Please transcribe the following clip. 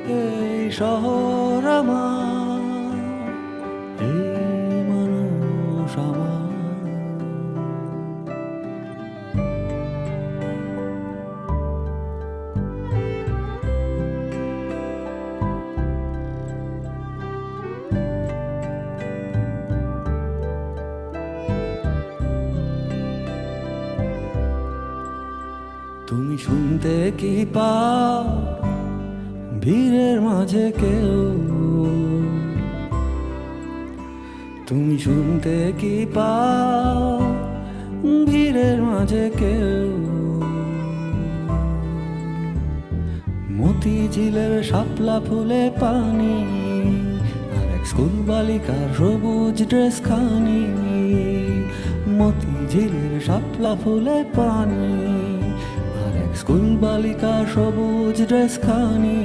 এই শহর আমার, এই মানুষ আমার। তুমি শুনতে কি পাও ভিড়ের মাঝে কেউ? তুমি শুনতে কি পাও ভিড়ের মাঝে কেউ? মতিঝিলের শাপলা ফুলে পানি, আর এক স্কুল বালিকার সবুজ ড্রেস খানি। মতিঝিলের শাপলা ফুলে পানি, আর এক স্কুল বালিকার সবুজ ড্রেস খানি।